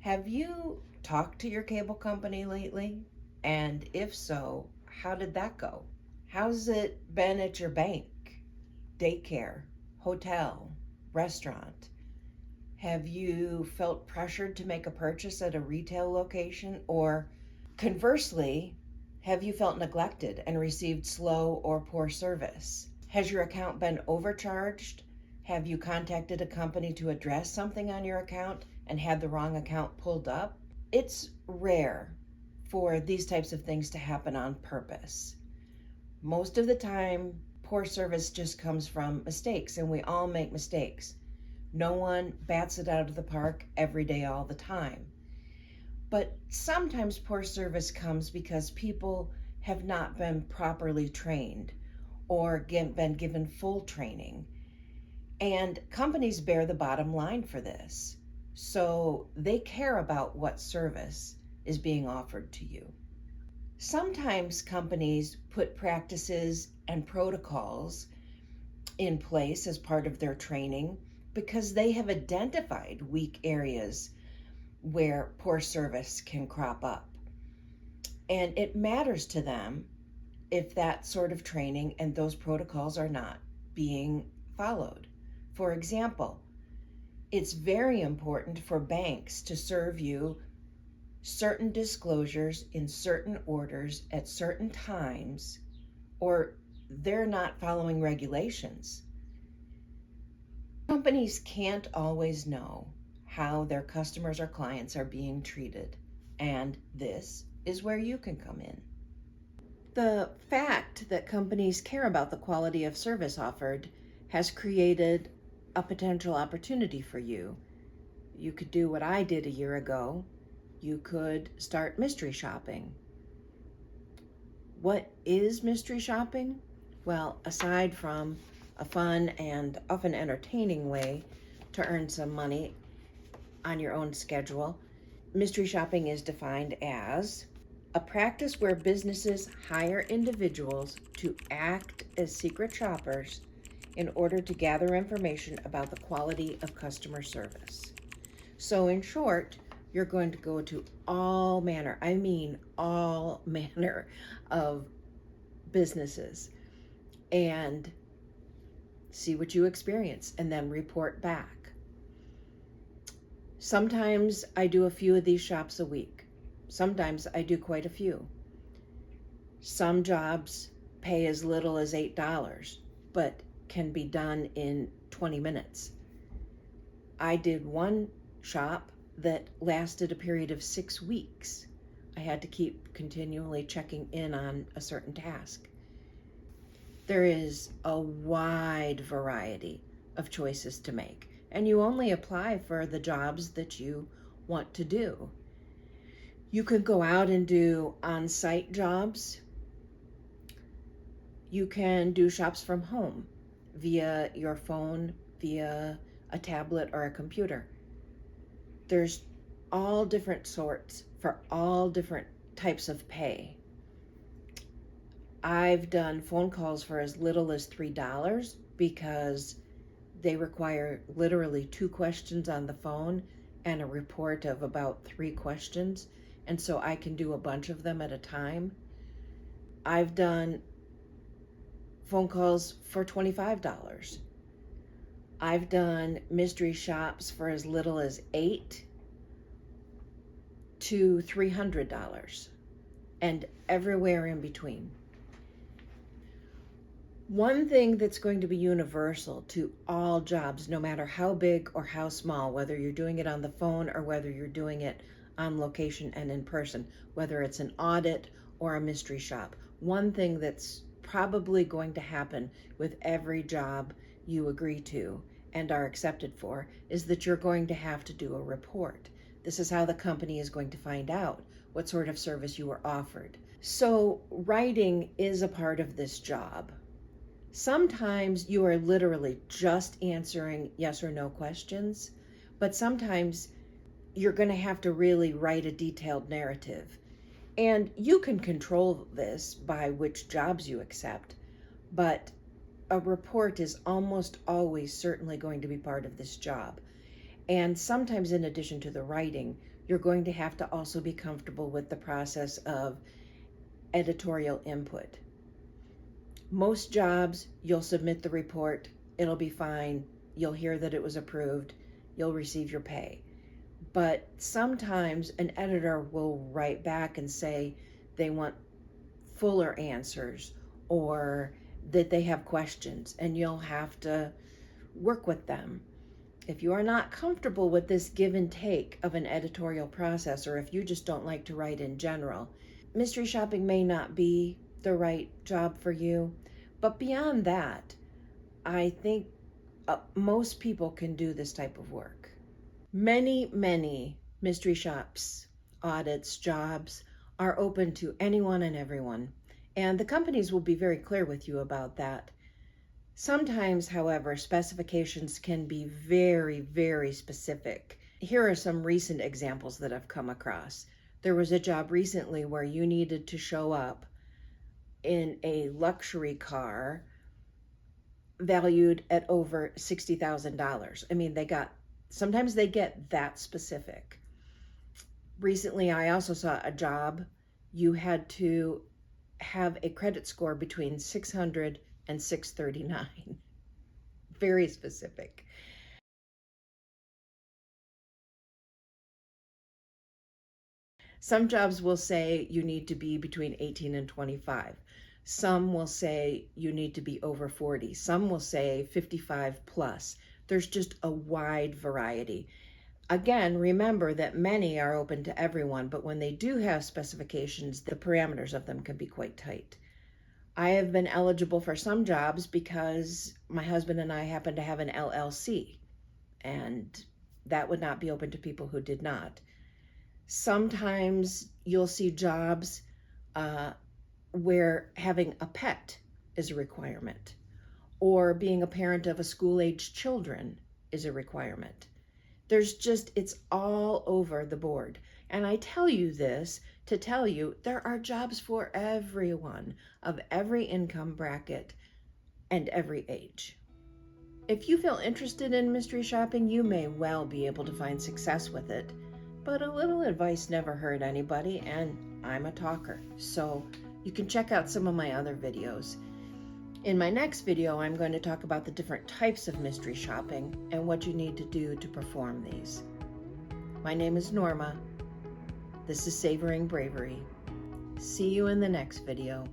Have you talked to your cable company lately? And if so, how did that go? How's it been at your bank, daycare, hotel, restaurant? Have you felt pressured to make a purchase at a retail location? Or conversely, have you felt neglected and received slow or poor service? Has your account been overcharged? Have you contacted a company to address something on your account and had the wrong account pulled up? It's rare for these types of things to happen on purpose. Most of the time, poor service just comes from mistakes, and we all make mistakes. No one bats it out of the park every day, all the time. But sometimes poor service comes because people have not been properly trained or been given full training. And companies bear the bottom line for this. So they care about what service is being offered to you. Sometimes companies put practices and protocols in place as part of their training because they have identified weak areas where poor service can crop up. And it matters to them if that sort of training and those protocols are not being followed. For example, it's very important for banks to serve you certain disclosures in certain orders at certain times, or they're not following regulations. Companies can't always know how their customers or clients are being treated, and this is where you can come in. The fact that companies care about the quality of service offered has created a potential opportunity for you. You could do what I did a year ago. You could start mystery shopping. What is mystery shopping? Well, aside from a fun and often entertaining way to earn some money on your own schedule, mystery shopping is defined as a practice where businesses hire individuals to act as secret shoppers in order to gather information about the quality of customer service. So in short, you're going to go to all manner of businesses and see what you experience and then report back. Sometimes I do a few of these shops a week. Sometimes I do quite a few. Some jobs pay as little as $8, but can be done in 20 minutes. I did one shop that lasted a period of 6 weeks. I had to keep continually checking in on a certain task. There is a wide variety of choices to make, and you only apply for the jobs that you want to do. You could go out and do on-site jobs. You can do shops from home via your phone, via a tablet or a computer. There's all different sorts for all different types of pay. I've done phone calls for as little as $3 because they require literally 2 questions on the phone and a report of about 3 questions, and so I can do a bunch of them at a time. I've done phone calls for $25. I've done mystery shops for as little as $8 to $300 and everywhere in between. One thing that's going to be universal to all jobs, no matter how big or how small, whether you're doing it on the phone or whether you're doing it on location and in person, whether it's an audit or a mystery shop, one thing that's probably going to happen with every job you agree to and are accepted for is that you're going to have to do a report. This is how the company is going to find out what sort of service you were offered. So writing is a part of this job. Sometimes you are literally just answering yes or no questions, but sometimes you're going to have to really write a detailed narrative. And you can control this by which jobs you accept, but a report is almost always certainly going to be part of this job. And sometimes, in addition to the writing, you're going to have to also be comfortable with the process of editorial input. Most jobs, you'll submit the report, it'll be fine, you'll hear that it was approved, you'll receive your pay. But sometimes an editor will write back and say they want fuller answers or that they have questions, and you'll have to work with them. If you are not comfortable with this give and take of an editorial process, or if you just don't like to write in general, mystery shopping may not be the right job for you. But beyond that, I think most people can do this type of work. Many mystery shops, audits, jobs are open to anyone and everyone, and the companies will be very clear with you about that. Sometimes, however, specifications can be very specific. Here are some recent examples that I've come across. There was a job recently where you needed to show up in a luxury car valued at over $60,000. I mean, sometimes they get that specific. Recently, I also saw a job you had to have a credit score between 600 and 639. Very specific. Some jobs will say you need to be between 18 and 25. Some will say you need to be over 40. Some will say 55 plus. There's just a wide variety. Again, remember that many are open to everyone, but when they do have specifications, the parameters of them can be quite tight. I have been eligible for some jobs because my husband and I happen to have an LLC, and that would not be open to people who did not. Sometimes you'll see jobs where having a pet is a requirement, or being a parent of a school-aged children is a requirement. It's all over the board. And I tell you this to tell you there are jobs for everyone of every income bracket and every age. If you feel interested in mystery shopping, you may well be able to find success with it. But a little advice never hurt anybody, and I'm a talker, so you can check out some of my other videos. In my next video, I'm going to talk about the different types of mystery shopping and what you need to do to perform these. My name is Norma. This is Savoring Bravery. See you in the next video.